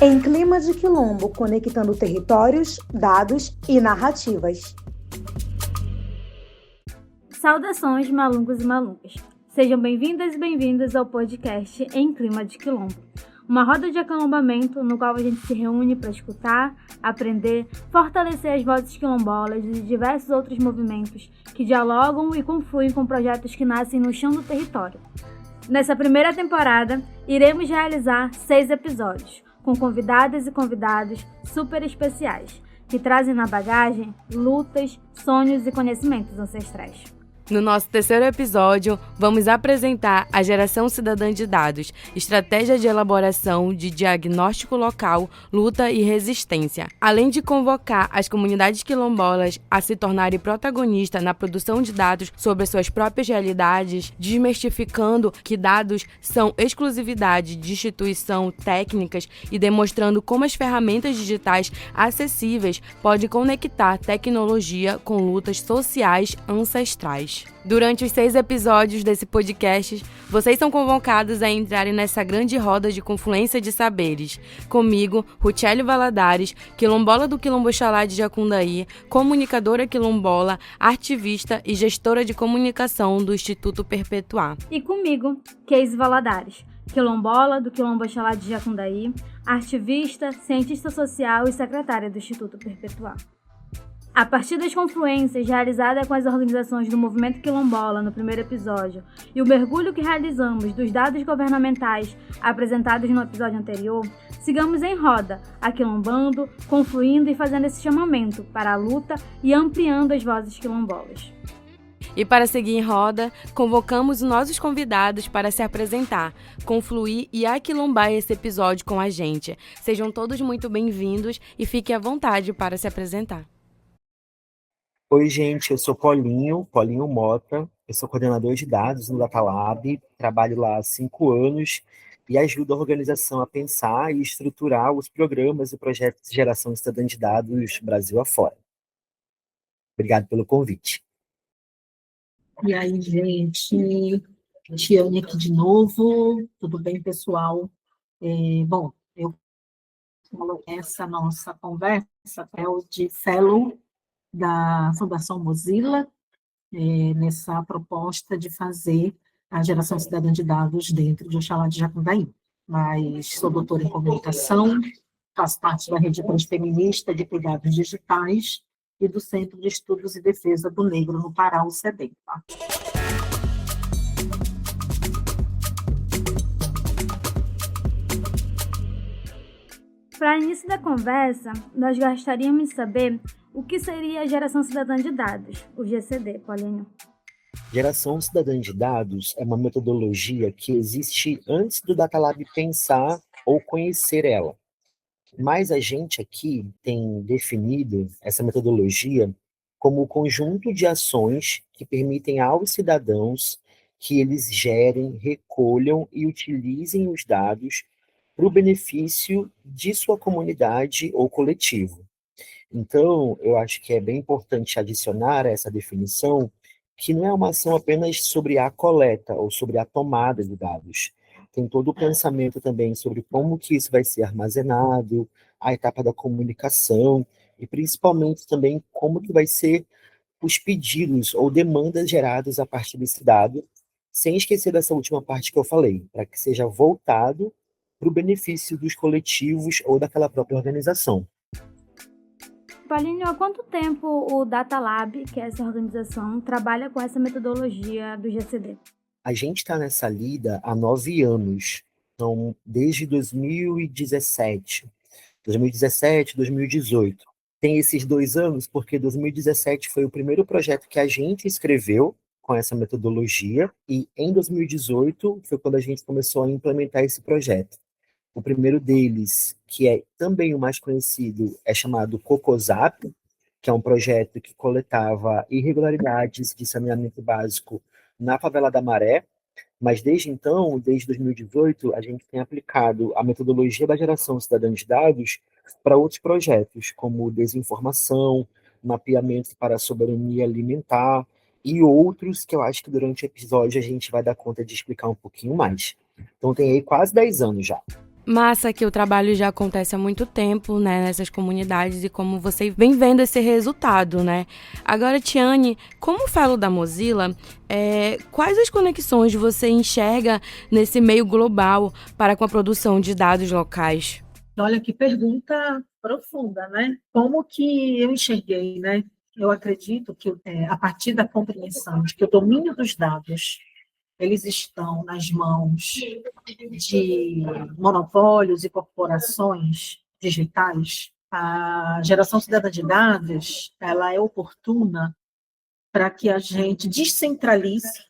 Em clima de quilombo, conectando territórios, dados e narrativas. Saudações, malungos e maluncas. Sejam bem-vindas e bem-vindos ao podcast Em Clima de Quilombo, uma roda de aquilombamento no qual a gente se reúne para escutar, aprender, fortalecer as vozes quilombolas e de diversos outros movimentos que dialogam e confluem com projetos que nascem no chão do território. Nessa primeira temporada, iremos realizar 6 episódios, com convidadas e convidados super especiais, que trazem na bagagem lutas, sonhos e conhecimentos ancestrais. No nosso terceiro episódio, vamos apresentar a Geração Cidadã de Dados, estratégia de elaboração de diagnóstico local, luta e resistência, além de convocar as comunidades quilombolas a se tornarem protagonistas na produção de dados sobre as suas próprias realidades, desmistificando que dados são exclusividade de instituição técnicas e demonstrando como as ferramentas digitais acessíveis podem conectar tecnologia com lutas sociais ancestrais. Durante os 6 episódios desse podcast, vocês são convocados a entrarem nessa grande roda de confluência de saberes. Comigo, Ruchelli Valadares, quilombola do Quilombo Oxalá de Jacundaí, comunicadora quilombola, ativista e gestora de comunicação do Instituto Perpetuar. E comigo, Keise Valadares, quilombola do Quilombo Oxalá de Jacundaí, ativista, cientista social e secretária do Instituto Perpetuar. A partir das confluências realizadas com as organizações do movimento quilombola no primeiro episódio e o mergulho que realizamos dos dados governamentais apresentados no episódio anterior, sigamos em roda, aquilombando, confluindo e fazendo esse chamamento para a luta e ampliando as vozes quilombolas. E para seguir em roda, convocamos os nossos convidados para se apresentar, confluir e aquilombar esse episódio com a gente. Sejam todos muito bem-vindos e fiquem à vontade para se apresentar. Oi, gente, eu sou Paulinho Mota, eu sou coordenador de dados no Datalab, trabalho lá há 5 anos e ajudo a organização a pensar e estruturar os programas e projetos de geração cidadã de dados Brasil afora. Obrigado pelo convite. E aí, gente, Tiane aqui de novo, tudo bem, pessoal? Bom, eu falo essa nossa conversa é o de fellow da Fundação Mozilla, nessa proposta de fazer a geração cidadã de dados dentro de Oxalá de Jacundaí. Mas sou doutora em comunicação, faço parte da Rede Transfeminista de Cuidados Digitais e do Centro de Estudos e Defesa do Negro no Pará, o CEDEM. Tá? Para início da conversa, nós gostaríamos de saber o que seria a Geração Cidadã de Dados, o GCD, Paulinho. Geração cidadã de dados é uma metodologia que existe antes do Datalab pensar ou conhecer ela. Mas a gente aqui tem definido essa metodologia como o conjunto de ações que permitem aos cidadãos que eles gerem, recolham e utilizem os dados para o benefício de sua comunidade ou coletivo. Então, eu acho que é bem importante adicionar a essa definição que não é uma ação apenas sobre a coleta ou sobre a tomada de dados. Tem todo o pensamento também sobre como que isso vai ser armazenado, a etapa da comunicação e principalmente também como que vai ser os pedidos ou demandas gerados a partir desse dado, sem esquecer dessa última parte que eu falei, para que seja voltado para o benefício dos coletivos ou daquela própria organização. Paulinho, há quanto tempo o Datalab, que é essa organização, trabalha com essa metodologia do GCD? A gente está nessa lida há 9 anos, então desde 2017, 2018. Tem esses 2 anos porque 2017 foi o primeiro projeto que a gente escreveu com essa metodologia e em 2018 foi quando a gente começou a implementar esse projeto. O primeiro deles, que é também o mais conhecido, é chamado CocoZap, que é um projeto que coletava irregularidades de saneamento básico na favela da Maré, mas desde então, desde 2018, a gente tem aplicado a metodologia da geração cidadã de dados para outros projetos, como desinformação, mapeamento para a soberania alimentar e outros que eu acho que durante o episódio a gente vai dar conta de explicar um pouquinho mais. Então tem aí quase 10 anos já. Massa que o trabalho já acontece há muito tempo, né, nessas comunidades e como você vem vendo esse resultado, né? Agora, Tiane, como fellow da Mozilla, quais as conexões você enxerga nesse meio global para com a produção de dados locais? Olha que pergunta profunda, né? Como que eu enxerguei, né? Eu acredito que a partir da compreensão de que o domínio dos dados eles estão nas mãos de monopólios e corporações digitais, a geração cidadã de dados, ela é oportuna para que a gente descentralize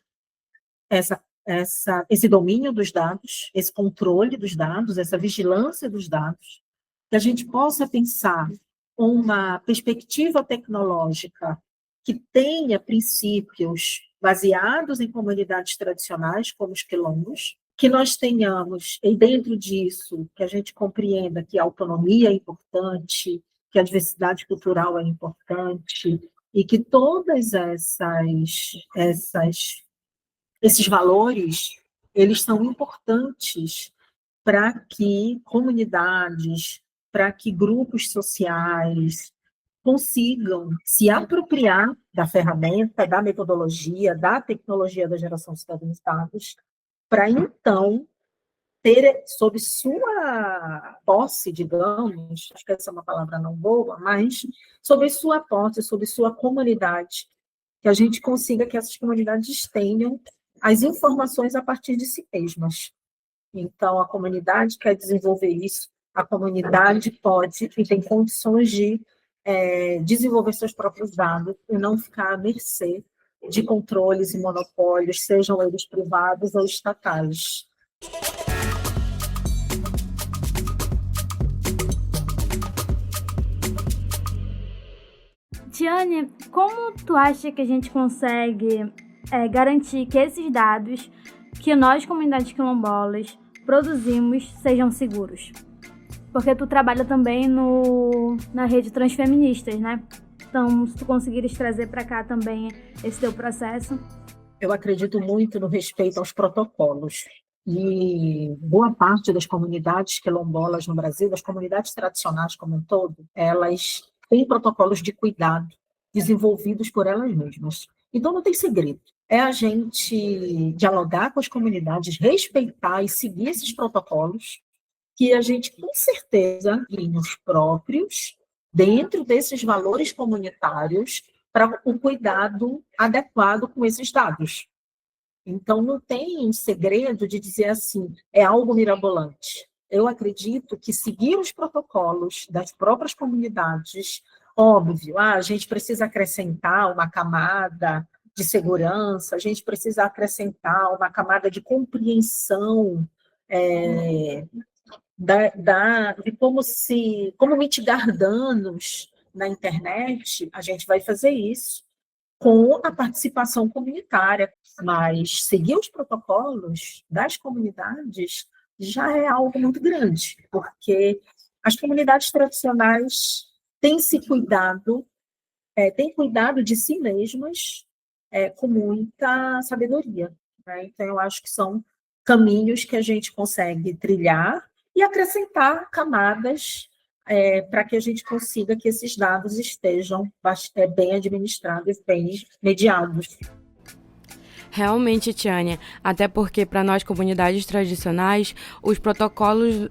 esse domínio dos dados, esse controle dos dados, essa vigilância dos dados, que a gente possa pensar uma perspectiva tecnológica que tenha princípios baseados em comunidades tradicionais, como os quilombos, que nós tenhamos, e dentro disso, que a gente compreenda que a autonomia é importante, que a diversidade cultural é importante, e que todas esses valores, eles são importantes para que comunidades, para que grupos sociais consigam se apropriar da ferramenta, da metodologia, da tecnologia da geração de dados, para então ter sob sua posse, digamos, acho que essa é uma palavra não boa, mas sob sua posse, sob sua comunidade, que a gente consiga que essas comunidades tenham as informações a partir de si mesmas. Então, a comunidade quer desenvolver isso, a comunidade pode e tem condições de desenvolver seus próprios dados e não ficar à mercê de controles e monopólios, sejam eles privados ou estatais. Tiane, como tu acha que a gente consegue garantir que esses dados que nós, comunidades quilombolas, produzimos sejam seguros? Porque tu trabalha também na rede Transfeministas, né? Então, se tu conseguires trazer para cá também esse teu processo. Eu acredito muito no respeito aos protocolos. E boa parte das comunidades quilombolas no Brasil, das comunidades tradicionais como um todo, elas têm protocolos de cuidado desenvolvidos por elas mesmas. Então, não tem segredo. É a gente dialogar com as comunidades, respeitar e seguir esses protocolos, que a gente, com certeza, ganhos próprios, dentro desses valores comunitários, para o cuidado adequado com esses dados. Então, não tem um segredo de dizer assim, é algo mirabolante. Eu acredito que seguir os protocolos das próprias comunidades, óbvio, a gente precisa acrescentar uma camada de segurança, a gente precisa acrescentar uma camada de compreensão de como mitigar danos na internet. A gente vai fazer isso com a participação comunitária, mas seguir os protocolos das comunidades já é algo muito grande, porque as comunidades tradicionais têm se cuidado, têm cuidado de si mesmas com muita sabedoria, né? Então, eu acho que são caminhos que a gente consegue trilhar e acrescentar camadas para que a gente consiga que esses dados estejam bem administrados, bem mediados. Realmente, Tiane, até porque para nós, comunidades tradicionais, os protocolos,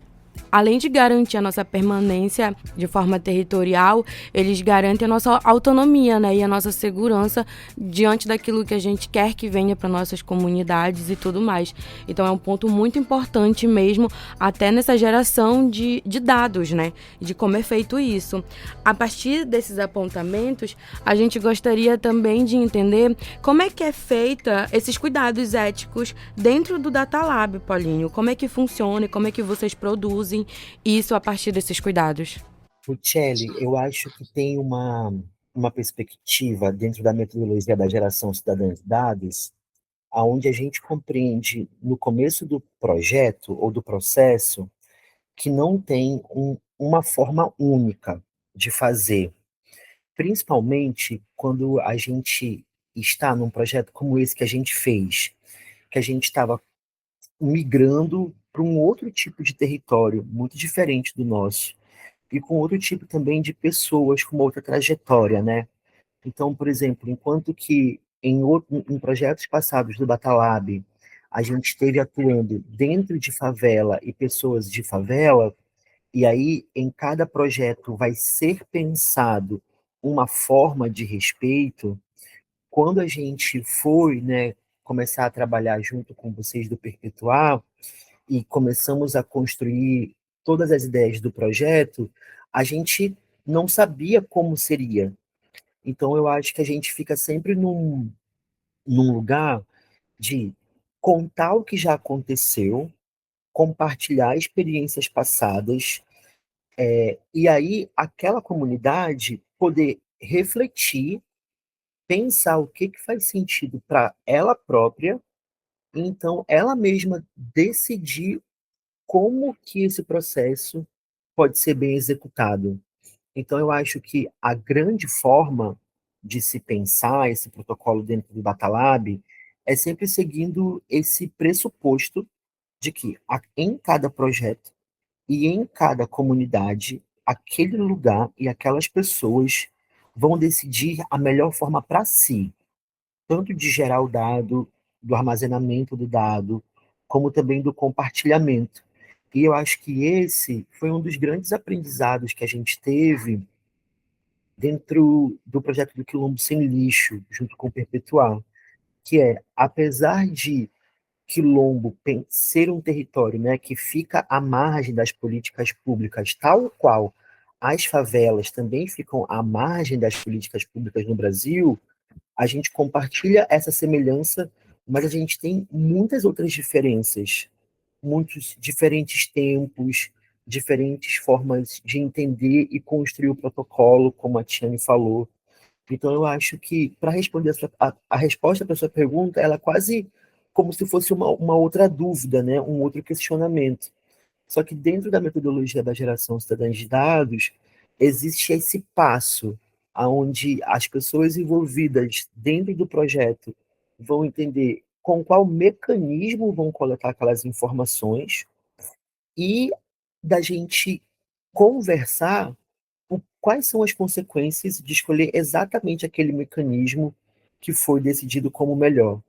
além de garantir a nossa permanência de forma territorial, eles garantem a nossa autonomia, né, e a nossa segurança diante daquilo que a gente quer que venha para nossas comunidades e tudo mais. Então é um ponto muito importante mesmo, até nessa geração de dados, né, de como é feito isso. A partir desses apontamentos, a gente gostaria também de entender como é que é feita esses cuidados éticos dentro do Data Lab, Paulinho. Como é que funciona e como é que vocês produzem isso a partir desses cuidados? Ruchelli, eu acho que tem uma perspectiva dentro da metodologia da geração cidadã de dados, onde a gente compreende no começo do projeto ou do processo que não tem uma forma única de fazer, principalmente quando a gente está num projeto como esse que a gente fez, que a gente estava migrando para um outro tipo de território, muito diferente do nosso, e com outro tipo também de pessoas com outra trajetória, né? Então, por exemplo, enquanto que em projetos passados do Batalab, a gente esteve atuando dentro de favela e pessoas de favela, e aí em cada projeto vai ser pensado uma forma de respeito. Quando a gente foi, né, começar a trabalhar junto com vocês do Perpetuar e começamos a construir todas as ideias do projeto, a gente não sabia como seria. Então, eu acho que a gente fica sempre num lugar de contar o que já aconteceu, compartilhar experiências passadas, e aí aquela comunidade poder refletir, pensar o que faz sentido para ela própria, e então ela mesma decidir como que esse processo pode ser bem executado. Então, eu acho que a grande forma de se pensar esse protocolo dentro do Datalab é sempre seguindo esse pressuposto de que em cada projeto e em cada comunidade, aquele lugar e aquelas pessoas vão decidir a melhor forma para si, tanto de gerar o dado, do armazenamento do dado, como também do compartilhamento. E eu acho que esse foi um dos grandes aprendizados que a gente teve dentro do projeto do Quilombo Sem Lixo, junto com o Perpetuar, que é, apesar de Quilombo ser um território, né, que fica à margem das políticas públicas, tal qual as favelas também ficam à margem das políticas públicas no Brasil, a gente compartilha essa semelhança, mas a gente tem muitas outras diferenças, muitos diferentes tempos, diferentes formas de entender e construir o protocolo, como a Tiane falou. Então, eu acho que, para responder a resposta para a sua pergunta, ela é quase como se fosse uma outra dúvida, né? Um outro questionamento. Só que dentro da metodologia da geração cidadã de dados, existe esse passo aonde as pessoas envolvidas dentro do projeto vão entender com qual mecanismo vão coletar aquelas informações e da gente conversar quais são as consequências de escolher exatamente aquele mecanismo que foi decidido como melhor.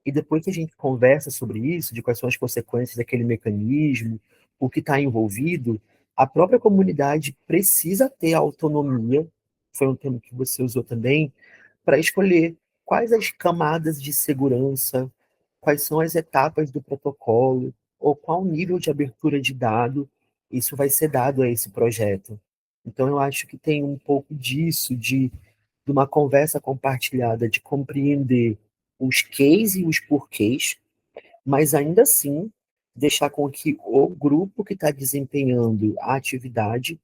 E depois que a gente conversa sobre isso, de quais são as consequências daquele mecanismo, o que está envolvido, a própria comunidade precisa ter autonomia, foi um termo que você usou também, para escolher quais as camadas de segurança, quais são as etapas do protocolo, ou qual nível de abertura de dado isso vai ser dado a esse projeto. Então, eu acho que tem um pouco disso, de uma conversa compartilhada, de compreender os quês e os porquês, mas ainda assim deixar com que o grupo que está desempenhando a atividade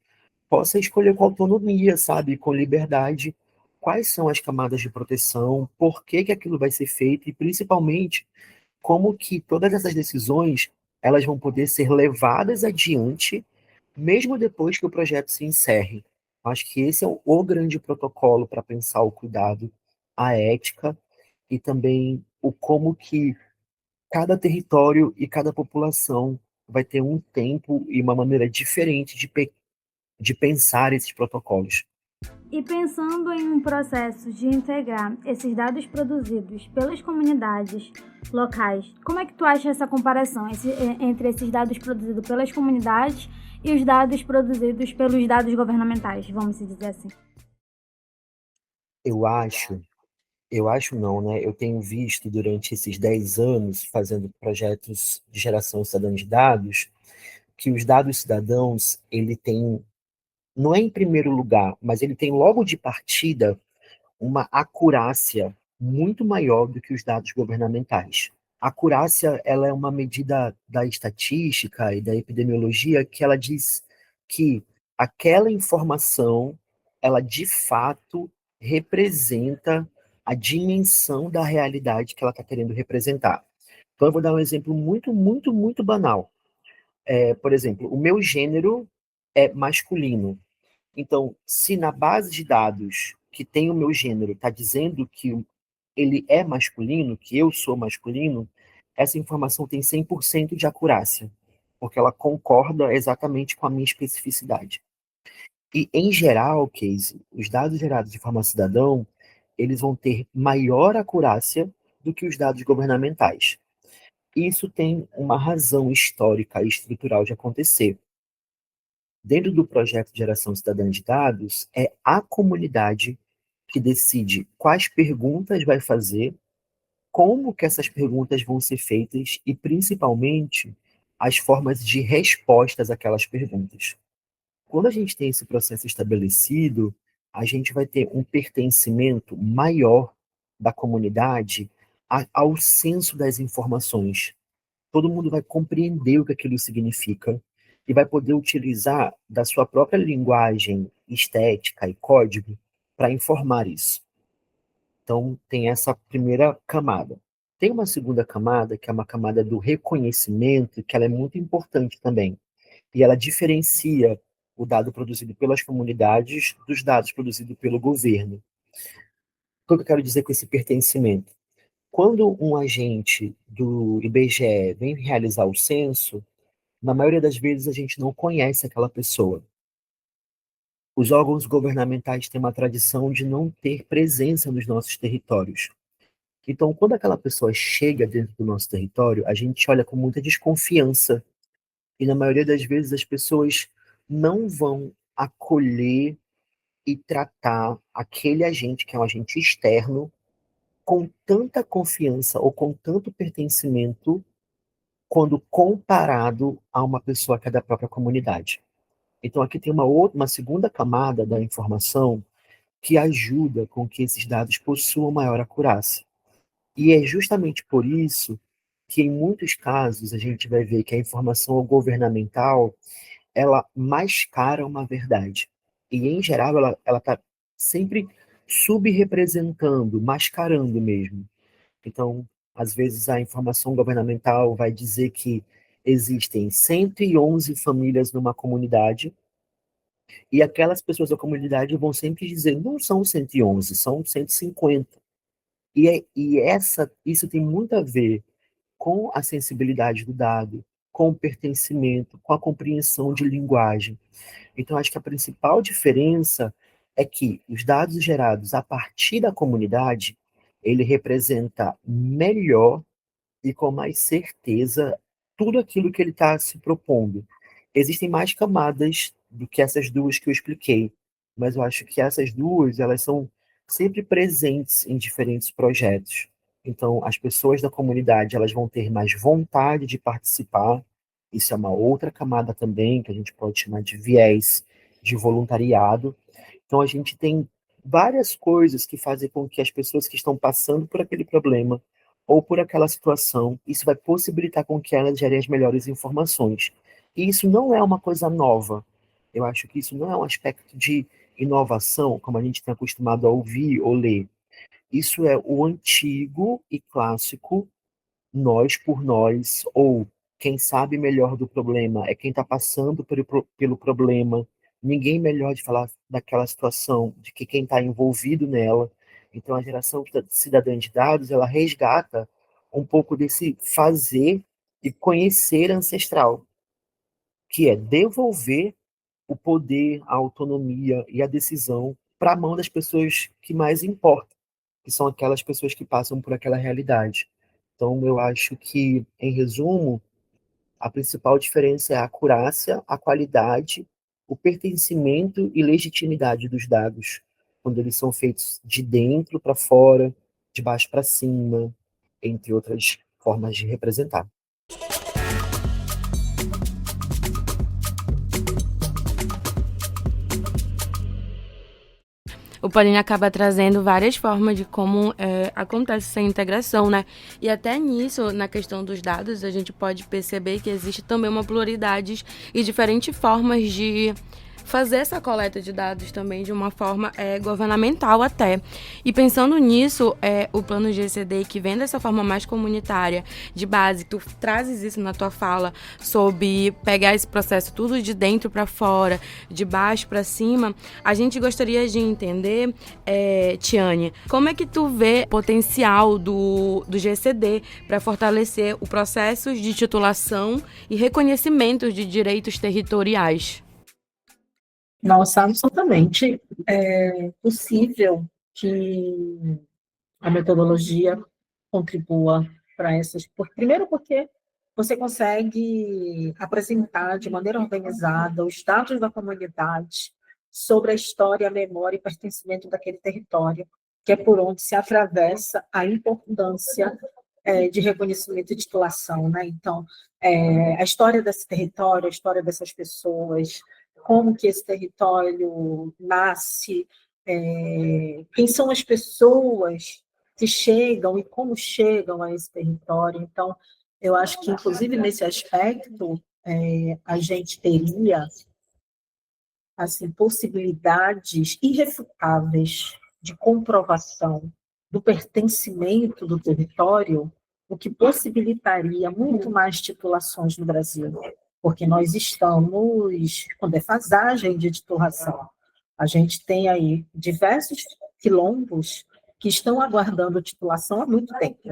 possa escolher com autonomia, sabe, com liberdade, quais são as camadas de proteção, por que que aquilo vai ser feito e principalmente como que todas essas decisões elas vão poder ser levadas adiante mesmo depois que o projeto se encerre. Acho que esse é o grande protocolo para pensar o cuidado, a ética e também o como que cada território e cada população vai ter um tempo e uma maneira diferente de pensar esses protocolos. E pensando em um processo de integrar esses dados produzidos pelas comunidades locais, como é que tu acha essa comparação entre esses dados produzidos pelas comunidades e os dados produzidos pelos dados governamentais, vamos dizer assim? Eu acho, eu acho não, né? Eu tenho visto durante esses 10 anos, fazendo projetos de geração cidadã de dados, que os dados cidadãos, ele tem, não é em primeiro lugar, mas ele tem logo de partida uma acurácia muito maior do que os dados governamentais. A acurácia, ela é uma medida da estatística e da epidemiologia que ela diz que aquela informação, ela de fato representa a dimensão da realidade que ela está querendo representar. Então, eu vou dar um exemplo muito, muito, muito banal. Por exemplo, o meu gênero é masculino. Então, se na base de dados que tem o meu gênero está dizendo que ele é masculino, que eu sou masculino, essa informação tem 100% de acurácia, porque ela concorda exatamente com a minha especificidade. E, em geral, Casey, os dados gerados de forma cidadão, eles vão ter maior acurácia do que os dados governamentais. Isso tem uma razão histórica e estrutural de acontecer. Dentro do projeto de geração cidadã de dados, é a comunidade que decide quais perguntas vai fazer, como que essas perguntas vão ser feitas e, principalmente, as formas de respostas àquelas perguntas. Quando a gente tem esse processo estabelecido, a gente vai ter um pertencimento maior da comunidade ao senso das informações. Todo mundo vai compreender o que aquilo significa e vai poder utilizar da sua própria linguagem estética e código para informar isso. Então, tem essa primeira camada. Tem uma segunda camada, que é uma camada do reconhecimento, que ela é muito importante também. E ela diferencia o dado produzido pelas comunidades dos dados produzidos pelo governo. O que eu quero dizer com esse pertencimento? Quando um agente do IBGE vem realizar o censo, na maioria das vezes a gente não conhece aquela pessoa. Os órgãos governamentais têm uma tradição de não ter presença nos nossos territórios. Então, quando aquela pessoa chega dentro do nosso território, a gente olha com muita desconfiança. E na maioria das vezes as pessoas não vão acolher e tratar aquele agente, que é um agente externo, com tanta confiança ou com tanto pertencimento quando comparado a uma pessoa que é da própria comunidade. Então aqui tem uma segunda camada da informação que ajuda com que esses dados possuam maior acurácia. E é justamente por isso que em muitos casos a gente vai ver que a informação governamental ela mascara uma verdade. E, em geral, ela está sempre subrepresentando, mascarando mesmo. Então, às vezes, a informação governamental vai dizer que existem 111 famílias numa comunidade, e aquelas pessoas da comunidade vão sempre dizer, não são 111, são 150. Isso tem muito a ver com a sensibilidade do dado, com o pertencimento, com a compreensão de linguagem. Então, acho que a principal diferença é que os dados gerados a partir da comunidade, ele representa melhor e com mais certeza tudo aquilo que ele está se propondo. Existem mais camadas do que essas duas que eu expliquei, mas eu acho que essas duas, elas são sempre presentes em diferentes projetos. Então, as pessoas da comunidade, elas vão ter mais vontade de participar. Isso é uma outra camada também, que a gente pode chamar de viés de voluntariado. Então, a gente tem várias coisas que fazem com que as pessoas que estão passando por aquele problema ou por aquela situação, isso vai possibilitar com que elas gerem as melhores informações. E isso não é uma coisa nova. Eu acho que isso não é um aspecto de inovação, como a gente tem acostumado a ouvir ou ler. Isso é o antigo e clássico nós por nós, ou quem sabe melhor do problema é quem está passando pelo problema. Ninguém melhor de falar daquela situação, de que quem está envolvido nela. Então, a geração cidadã de dados, ela resgata um pouco desse fazer e conhecer ancestral, que é devolver o poder, a autonomia e a decisão para a mão das pessoas que mais importam, que são aquelas pessoas que passam por aquela realidade. Então, eu acho que, em resumo, a principal diferença é a acurácia, a qualidade, o pertencimento e legitimidade dos dados, quando eles são feitos de dentro para fora, de baixo para cima, entre outras formas de representar. O Paulinho acaba trazendo várias formas de como acontece essa integração, né? E até nisso, na questão dos dados, a gente pode perceber que existe também uma pluralidade e diferentes formas de fazer essa coleta de dados também de uma forma governamental até. E pensando nisso, o plano GCD, que vem dessa forma mais comunitária, de base, tu trazes isso na tua fala, sobre pegar esse processo tudo de dentro para fora, de baixo para cima, a gente gostaria de entender, Tiane, como é que tu vê o potencial do GCD para fortalecer o processo de titulação e reconhecimento de direitos territoriais? Nossa, absolutamente é possível que a metodologia contribua para essas. Primeiro, porque você consegue apresentar de maneira organizada os dados da comunidade sobre a história, a memória e pertencimento daquele território, que é por onde se atravessa a importância de reconhecimento e titulação, né? Então, a história desse território, a história dessas pessoas, como que esse território nasce, quem são as pessoas que chegam e como chegam a esse território. Então, eu acho que, inclusive, nesse aspecto, a gente teria assim, possibilidades irrefutáveis de comprovação do pertencimento do território, o que possibilitaria muito mais titulações no Brasil, porque nós estamos com defasagem de titulação. A gente tem aí diversos quilombos que estão aguardando titulação há muito tempo,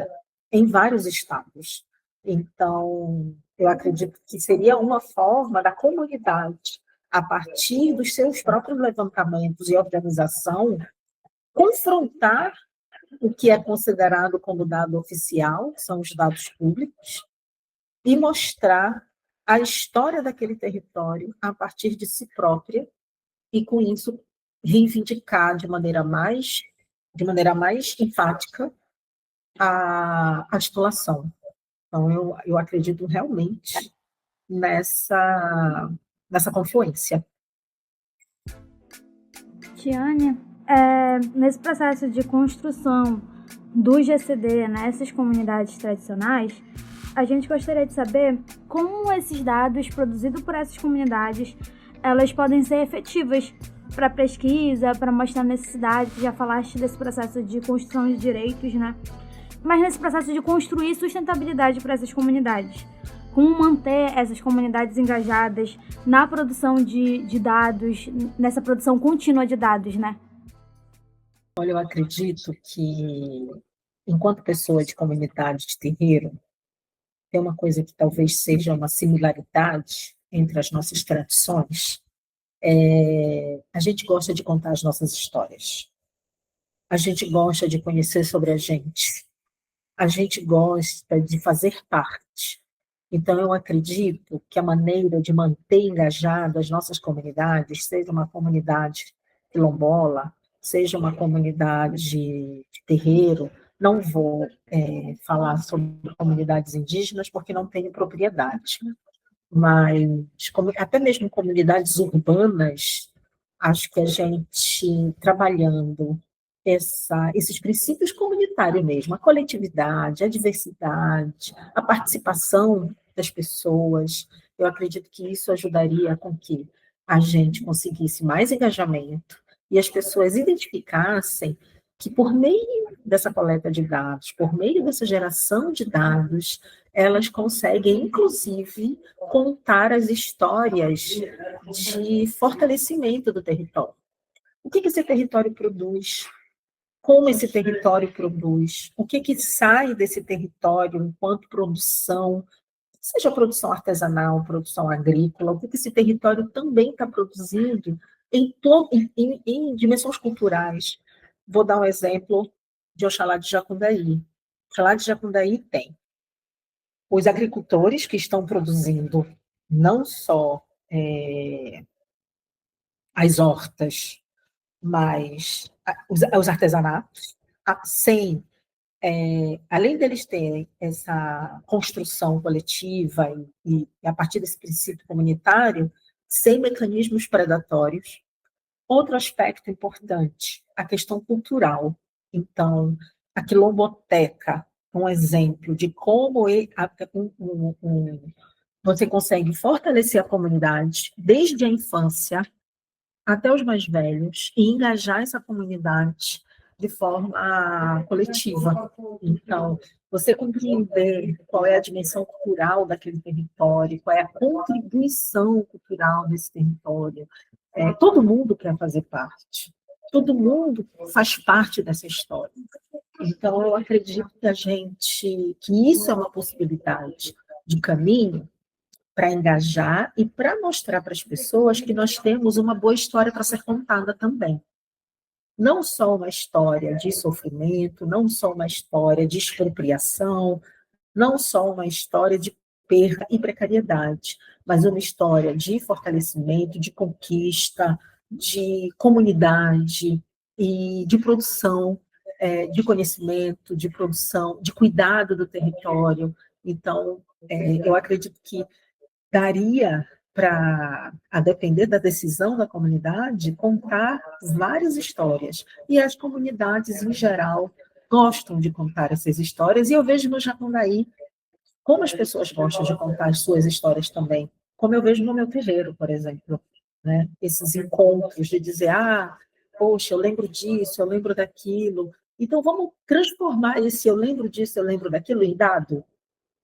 em vários estados. Então, eu acredito que seria uma forma da comunidade, a partir dos seus próprios levantamentos e organização, confrontar o que é considerado como dado oficial, que são os dados públicos, e mostrar a história daquele território a partir de si própria, e com isso reivindicar de maneira mais enfática a titulação. Então, eu acredito realmente nessa confluência. Tiane, nesse processo de construção do GCD nessas comunidades tradicionais, a gente gostaria de saber como esses dados produzidos por essas comunidades, elas podem ser efetivas para pesquisa, para mostrar necessidade. Já falaste desse processo de construção de direitos, né? Mas nesse processo de construir sustentabilidade para essas comunidades. Como manter essas comunidades engajadas na produção de dados, nessa produção contínua de dados, né? Olha, eu acredito que, enquanto pessoa de comunidade de terreiro, tem uma coisa que talvez seja uma similaridade entre as nossas tradições. A gente gosta de contar as nossas histórias. A gente gosta de conhecer sobre a gente. A gente gosta de fazer parte. Então, eu acredito que a maneira de manter engajadas as nossas comunidades, seja uma comunidade quilombola, seja uma comunidade de terreiro, não vou falar sobre comunidades indígenas, porque não tenho propriedade, mas até mesmo comunidades urbanas, acho que a gente, trabalhando esses princípios comunitários mesmo, a coletividade, a diversidade, a participação das pessoas, eu acredito que isso ajudaria com que a gente conseguisse mais engajamento e as pessoas identificassem que, por meio dessa coleta de dados, por meio dessa geração de dados, elas conseguem, inclusive, contar as histórias de fortalecimento do território. O que esse território produz? Como esse território produz? O que sai desse território enquanto produção, seja produção artesanal, produção agrícola, o que esse território também está produzindo em dimensões culturais. Vou dar um exemplo de Oxalá de Jacundaí. Oxalá de Jacundaí tem os agricultores que estão produzindo não só as hortas, mas os artesanatos, sem, além deles terem essa construção coletiva e a partir desse princípio comunitário, sem mecanismos predatórios. Outro aspecto importante, a questão cultural. Então, a quilomboteca, um exemplo de como você consegue fortalecer a comunidade desde a infância, até os mais velhos, e engajar essa comunidade de forma coletiva. Então, você compreender qual é a dimensão cultural daquele território, qual é a contribuição cultural desse território. Todo mundo quer fazer parte, todo mundo faz parte dessa história. Então, eu acredito que isso é uma possibilidade de caminho para engajar e para mostrar para as pessoas que nós temos uma boa história para ser contada também. Não só uma história de sofrimento, não só uma história de expropriação, não só uma história de perda e precariedade, mas uma história de fortalecimento, de conquista, de comunidade e de produção, de conhecimento, de produção, de cuidado do território. Então, eu acredito que daria para, a depender da decisão da comunidade, contar várias histórias. E as comunidades, em geral, gostam de contar essas histórias, e eu vejo no Jacandaí como as pessoas gostam de contar as suas histórias também, como eu vejo no meu terreiro, por exemplo, né? Esses encontros de dizer, poxa, eu lembro disso, eu lembro daquilo, então vamos transformar esse eu lembro disso, eu lembro daquilo em dado,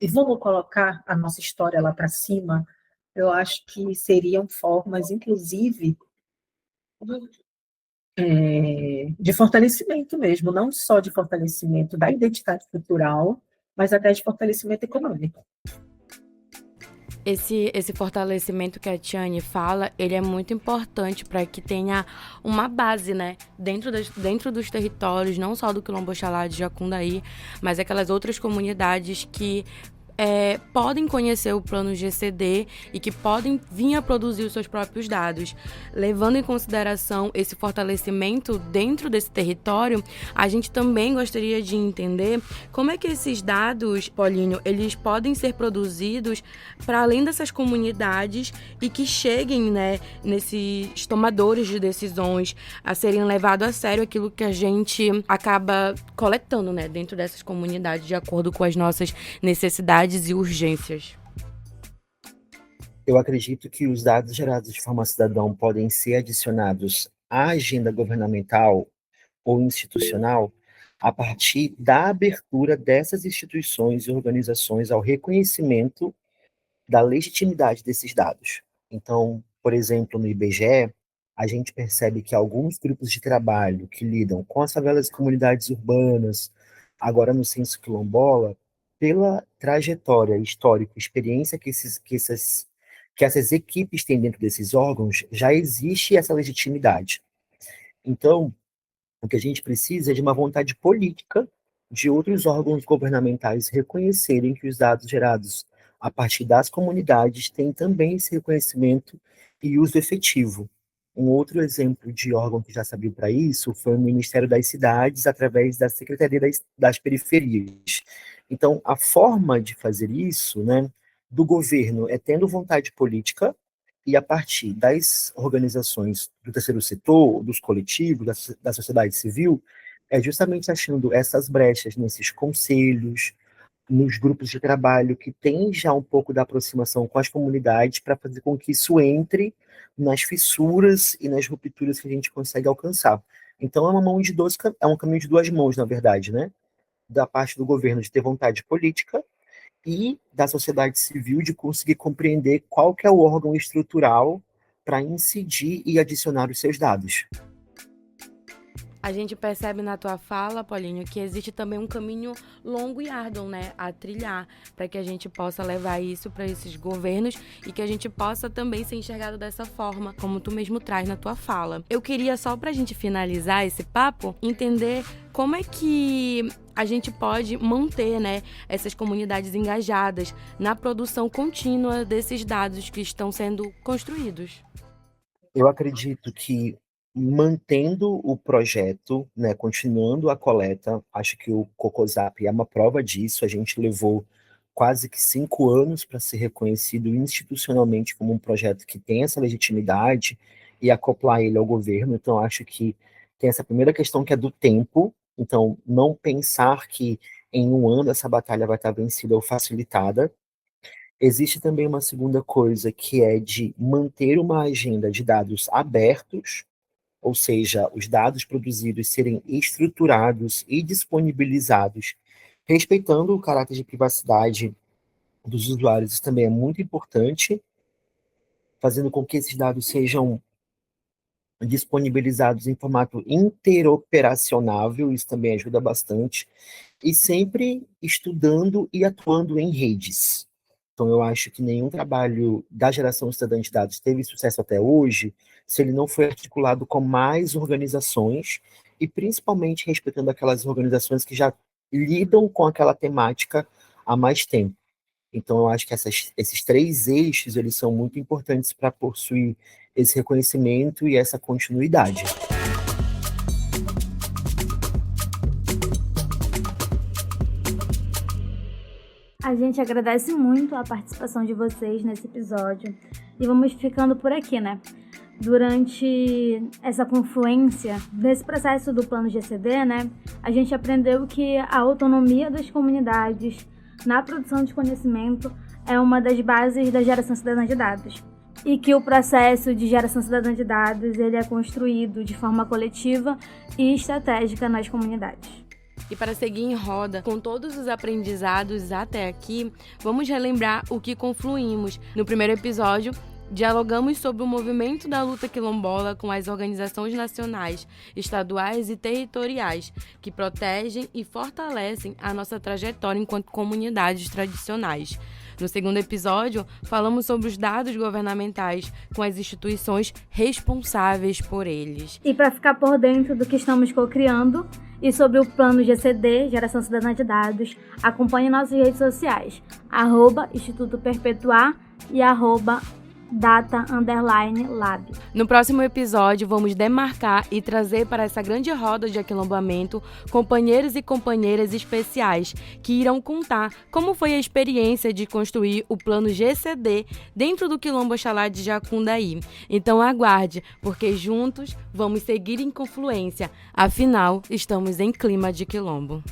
e vamos colocar a nossa história lá para cima. Eu acho que seriam formas, inclusive, de fortalecimento mesmo, não só de fortalecimento da identidade cultural, mas até de fortalecimento econômico. Esse fortalecimento que a Tiane fala, ele é muito importante para que tenha uma base, né, dentro dos territórios, não só do Quilombo Oxalá de Jacundaí, mas aquelas outras comunidades que podem conhecer o plano GCD e que podem vir a produzir os seus próprios dados. Levando em consideração esse fortalecimento dentro desse território, a gente também gostaria de entender como é que esses dados, Paulinho, eles podem ser produzidos para além dessas comunidades e que cheguem, né, nesses tomadores de decisões a serem levados a sério aquilo que a gente acaba coletando, né, dentro dessas comunidades de acordo com as nossas necessidades e urgências. Eu acredito que os dados gerados de forma cidadã podem ser adicionados à agenda governamental ou institucional a partir da abertura dessas instituições e organizações ao reconhecimento da legitimidade desses dados. Então, por exemplo, no IBGE, a gente percebe que alguns grupos de trabalho que lidam com as favelas e comunidades urbanas, agora no Censo Quilombola, pela trajetória histórica, experiência que essas equipes têm dentro desses órgãos, já existe essa legitimidade. Então, o que a gente precisa é de uma vontade política de outros órgãos governamentais reconhecerem que os dados gerados a partir das comunidades têm também esse reconhecimento e uso efetivo. Um outro exemplo de órgão que já se abriu para isso foi o Ministério das Cidades, através da Secretaria das Periferias. Então, a forma de fazer isso, né, do governo é tendo vontade política e a partir das organizações do terceiro setor, dos coletivos, da sociedade civil, é justamente achando essas brechas nesses conselhos, nos grupos de trabalho que tem já um pouco da aproximação com as comunidades para fazer com que isso entre nas fissuras e nas rupturas que a gente consegue alcançar. Então é um caminho de duas mãos, na verdade, né? Da parte do governo de ter vontade política e da sociedade civil de conseguir compreender qual que é o órgão estrutural para incidir e adicionar os seus dados. A gente percebe na tua fala, Paulinho, que existe também um caminho longo e árduo, né, a trilhar, para que a gente possa levar isso para esses governos e que a gente possa também ser enxergado dessa forma, como tu mesmo traz na tua fala. Eu queria só pra gente finalizar esse papo, entender como é que a gente pode manter, né, essas comunidades engajadas na produção contínua desses dados que estão sendo construídos. Eu acredito que mantendo o projeto, né, continuando a coleta, acho que o Cocosap é uma prova disso. A gente levou quase que 5 anos para ser reconhecido institucionalmente como um projeto que tem essa legitimidade e acoplar ele ao governo. Então, acho que tem essa primeira questão que é do tempo. Então, não pensar que em um ano essa batalha vai estar vencida ou facilitada. Existe também uma segunda coisa, que é de manter uma agenda de dados abertos, ou seja, os dados produzidos serem estruturados e disponibilizados, respeitando o caráter de privacidade dos usuários. Isso também é muito importante, fazendo com que esses dados sejam disponibilizados em formato interoperacionável, isso também ajuda bastante, e sempre estudando e atuando em redes. Então, eu acho que nenhum trabalho da geração cidadã de dados teve sucesso até hoje se ele não foi articulado com mais organizações e principalmente respeitando aquelas organizações que já lidam com aquela temática há mais tempo. Então, eu acho que esses três eixos, eles são muito importantes para possuir esse reconhecimento e essa continuidade. A gente agradece muito a participação de vocês nesse episódio e vamos ficando por aqui, né? Durante essa confluência desse processo do plano GCD, né, a gente aprendeu que a autonomia das comunidades na produção de conhecimento é uma das bases da geração cidadã de dados e que o processo de geração cidadã de dados ele é construído de forma coletiva e estratégica nas comunidades. E para seguir em roda com todos os aprendizados até aqui, vamos relembrar o que confluímos. No primeiro episódio, dialogamos sobre o movimento da luta quilombola com as organizações nacionais, estaduais e territoriais, que protegem e fortalecem a nossa trajetória enquanto comunidades tradicionais. No segundo episódio, falamos sobre os dados governamentais com as instituições responsáveis por eles. E para ficar por dentro do que estamos co-criando e sobre o plano GCD, Geração Cidadã de Dados, acompanhe nossas redes sociais, @Instituto Perpetuar e @Data_Lab. No próximo episódio, vamos demarcar e trazer para essa grande roda de aquilombamento companheiros e companheiras especiais que irão contar como foi a experiência de construir o plano GCD dentro do Quilombo Oxalá de Jacundaí. Então aguarde, porque juntos vamos seguir em confluência, afinal estamos em clima de quilombo.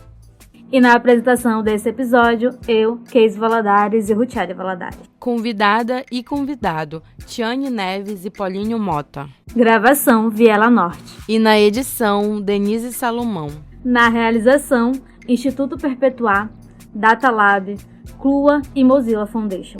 E na apresentação desse episódio, eu, Keise Valadares e Ruchária Valadares. Convidada e convidado, Tiane Neves e Paulinho Mota. Gravação, Viela Norte. E na edição, Denise Salomão. Na realização, Instituto Perpetuar, Data Lab, CLUA e Mozilla Foundation.